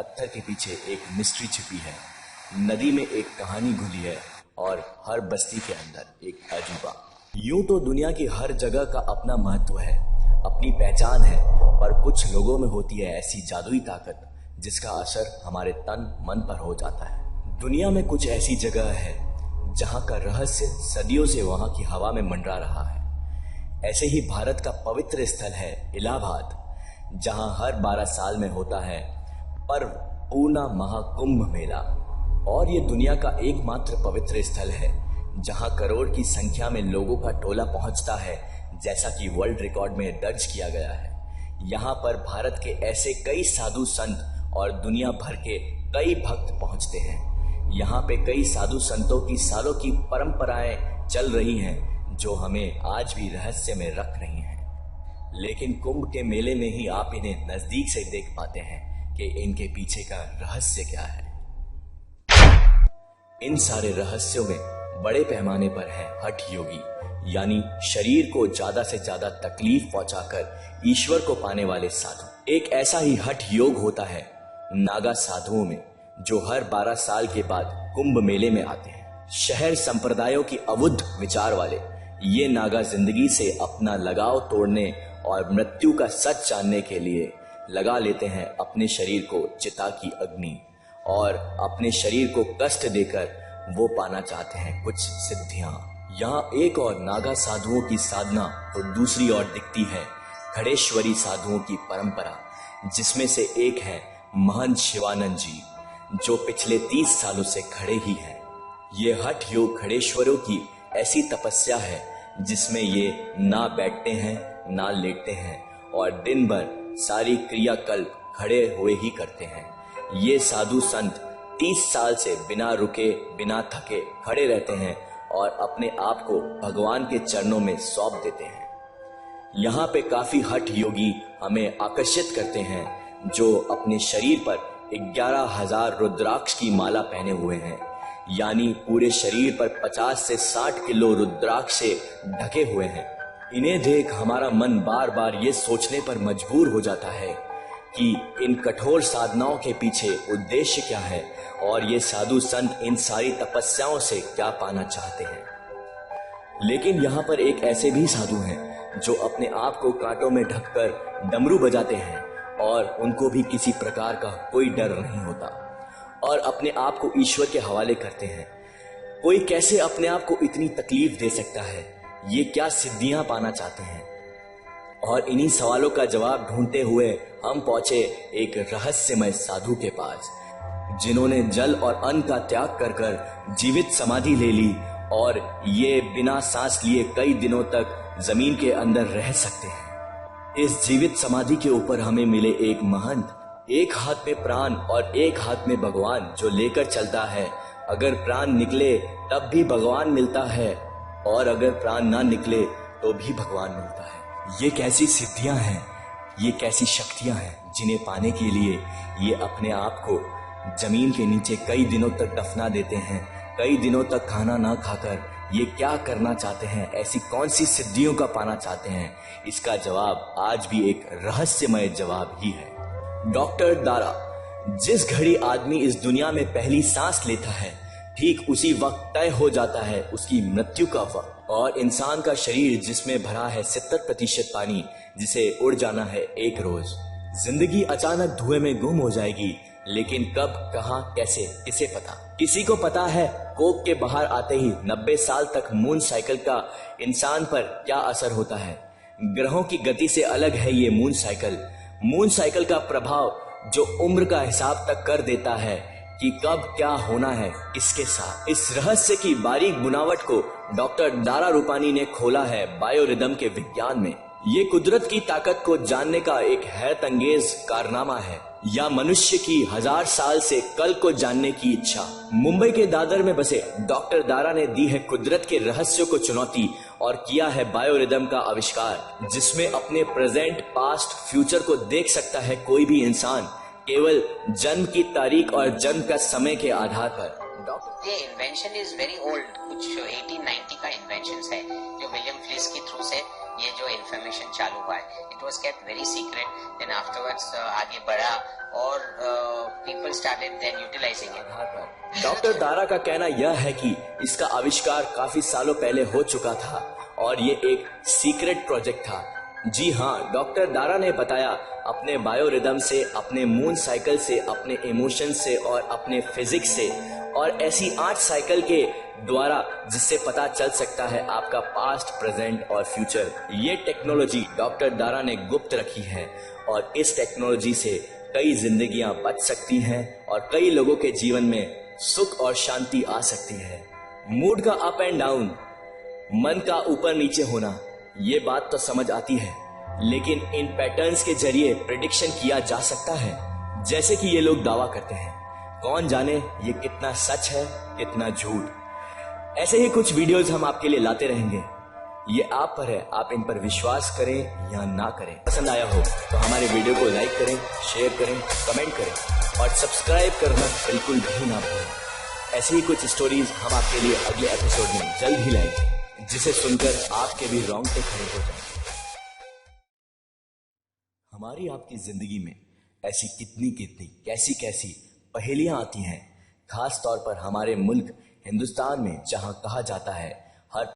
पत्थर के पीछे एक मिस्ट्री छिपी है, नदी में एक कहानी घुली है और हर बस्ती के अंदर एक अजूबा। यूं तो दुनिया की हर जगह का अपना महत्व है, अपनी पहचान है, पर कुछ लोगों में होती है ऐसी जादुई ताकत जिसका असर हमारे तन मन पर हो जाता है। दुनिया में कुछ ऐसी जगह है जहां का रहस्य सदियों से वहां की हवा में मंडरा रहा है। ऐसे ही भारत का पवित्र स्थल है इलाहाबाद, जहां हर 12 साल में होता है पर्व पूर्णा महाकुंभ मेला। और ये दुनिया का एकमात्र पवित्र स्थल है जहां करोड़ की संख्या में लोगों का टोला पहुंचता है, जैसा कि वर्ल्ड रिकॉर्ड में दर्ज किया गया है। यहाँ पर भारत के ऐसे कई साधु संत और दुनिया भर के कई भक्त पहुंचते हैं। यहाँ पे कई साधु संतों की सालों की परंपराएं चल रही हैं जो हमें आज भी रहस्य में रख रही हैं। लेकिन कुंभ के मेले में ही आप इन्हें नजदीक से देख पाते हैं कि इनके पीछे का रहस्य क्या है। इन सारे रहस्यों में बड़े पैमाने पर है हठ योगी, यानी शरीर को ज्यादा से ज्यादा तकलीफ पहुंचाकर ईश्वर को पाने वाले साधु। एक ऐसा ही हठ योग होता है नागा साधुओं में, जो हर 12 साल के बाद कुंभ मेले में आते हैं। शहर संप्रदायों की अवुद्ध विचार वाले ये नागा जिंदगी से अपना लगाव तोड़ने और मृत्यु का सच जानने के लिए लगा लेते हैं अपने शरीर को चिता की अग्नि, और अपने शरीर को कष्ट देकर वो पाना चाहते हैं कुछ सिद्धियां। यहाँ एक और नागा साधुओं की साधना तो दूसरी ओर दिखती है खड़ेश्वरी साधुओं की परंपरा, जिसमें से एक है महंत शिवानंद जी, जो पिछले 30 सालों से खड़े ही हैं। ये हठ योग खड़ेश्वरों की ऐसी तपस्या है जिसमें ये ना बैठते हैं ना लेटते हैं और दिन भर सारी क्रियाकल्प खड़े हुए ही करते हैं। ये साधु संत 30 साल से बिना रुके बिना थके खड़े रहते हैं और अपने आप को भगवान के चरणों में सौंप देते हैं। यहाँ पे काफी हठ योगी हमें आकर्षित करते हैं, जो अपने शरीर पर 11,000 रुद्राक्ष की माला पहने हुए हैं, यानी पूरे शरीर पर 50 से 60 किलो रुद्राक्ष से ढके हुए हैं। इन्हें देख हमारा मन बार बार ये सोचने पर मजबूर हो जाता है कि इन कठोर साधनाओं के पीछे उद्देश्य क्या है और ये साधु संत इन सारी तपस्याओं से क्या पाना चाहते हैं। लेकिन यहाँ पर एक ऐसे भी साधु हैं जो अपने आप को कांटों में ढककर डमरू बजाते हैं और उनको भी किसी प्रकार का कोई डर नहीं होता और अपने आप को ईश्वर के हवाले करते हैं। कोई कैसे अपने आप को इतनी तकलीफ दे सकता है? ये क्या सिद्धियां पाना चाहते हैं? और इन्हीं सवालों का जवाब ढूंढते हुए हम पहुंचे एक रहस्यमय साधु के पास, जिन्होंने जल और अन्न का त्याग कर कर जीवित समाधि ले ली और ये बिना सांस लिए कई दिनों तक जमीन के अंदर रह सकते हैं। इस जीवित समाधि के ऊपर हमें मिले एक महंत, एक हाथ में प्राण और एक हाथ में भगवान, जो लेकर चलता है। अगर प्राण निकले तब भी भगवान मिलता है और अगर प्राण ना निकले तो भी भगवान मिलता है। ये कैसी सिद्धियां हैं, ये कैसी शक्तियां हैं जिन्हें पाने के लिए ये अपने आप को जमीन के नीचे कई दिनों तक दफना देते हैं, कई दिनों तक खाना ना खाकर। ये क्या करना चाहते हैं? ऐसी कौन सी सिद्धियों का पाना चाहते हैं? इसका जवाब आज भी एक रहस्यमय जवाब ही है। डॉक्टर दारा, जिस घड़ी आदमी इस दुनिया में पहली सांस लेता है, ठीक उसी वक्त तय हो जाता है उसकी मृत्यु का वक्त। और इंसान का शरीर जिसमें भरा है 70% पानी, जिसे उड़ जाना है एक रोज। जिंदगी अचानक धुएं में गुम हो जाएगी, लेकिन कब, कहां, कैसे, किसे पता? किसी को पता है कोक के बाहर आते ही 90 साल तक मून साइकिल का इंसान पर क्या असर होता है। ग्रहों की गति से अलग है ये मून साइकिल। मून साइकिल का प्रभाव जो उम्र का हिसाब तक कर देता है कि कब क्या होना है किसके साथ। इस रहस्य की बारीक बुनावट को डॉक्टर दारा रूपानी ने खोला है बायोरिदम के विज्ञान में। ये कुदरत की ताकत को जानने का एक हैरत अंगेज कारनामा है, या मनुष्य की 1000 साल से कल को जानने की इच्छा। मुंबई के दादर में बसे डॉक्टर दारा ने दी है कुदरत के रहस्यों को चुनौती और किया है बायोरिदम का आविष्कार, जिसमें अपने प्रेजेंट, पास्ट, फ्यूचर को देख सकता है कोई भी इंसान, केवल जन्म की तारीख और जन्म का समय के आधार पर। ये इन्वेंशन इज वेरी ओल्ड, कुछ 1890 का इन्वेंशन है जो विलियम फ्लिस के थ्रू से ये जो इन्फॉर्मेशन चालू हुआ है। It was kept very secret, then afterwards आगे बढ़ा और people started then utilizing it. Doctor Dara का कहना यह है कि इसका आविष्कार काफी सालों पहले हो चुका था और ये एक सीक्रेट प्रोजेक्ट था। जी हाँ, डॉक्टर दारा ने बताया अपने बायोरिदम से, अपने मून साइकिल से, अपने इमोशन से और अपने फिजिक्स से और ऐसी 8 साइकिल के द्वारा जिससे पता चल सकता है आपका पास्ट, प्रेजेंट और फ्यूचर। ये टेक्नोलॉजी डॉक्टर दारा ने गुप्त रखी है और इस टेक्नोलॉजी से कई जिंदगियां बच सकती हैं और कई लोगों के जीवन में सुख और शांति आ सकती है। मूड का अप एंड डाउन, मन का ऊपर नीचे होना, ये बात तो समझ आती है, लेकिन इन पैटर्न्स के जरिए प्रिडिक्शन किया जा सकता है जैसे कि ये लोग दावा करते हैं। कौन जाने ये कितना सच है, कितना झूठ। ऐसे ही कुछ वीडियोस हम आपके लिए लाते रहेंगे। ये आप पर है, आप इन पर विश्वास करें या ना करें। पसंद आया हो तो हमारे वीडियो को लाइक करें, शेयर करें, कमेंट करें और सब्सक्राइब करना बिल्कुल भी ना भूलें। ऐसे ही कुछ स्टोरीज हम आपके लिए अगले एपिसोड में जल्द ही लाएंगे, जिसे सुनकर आपके भी रोंगटे खड़े हो जाएंगे। हमारी आपकी जिंदगी में ऐसी कितनी कितनी कैसी कैसी पहेलियां आती हैं, खास तौर पर हमारे मुल्क हिंदुस्तान में, जहां कहा जाता है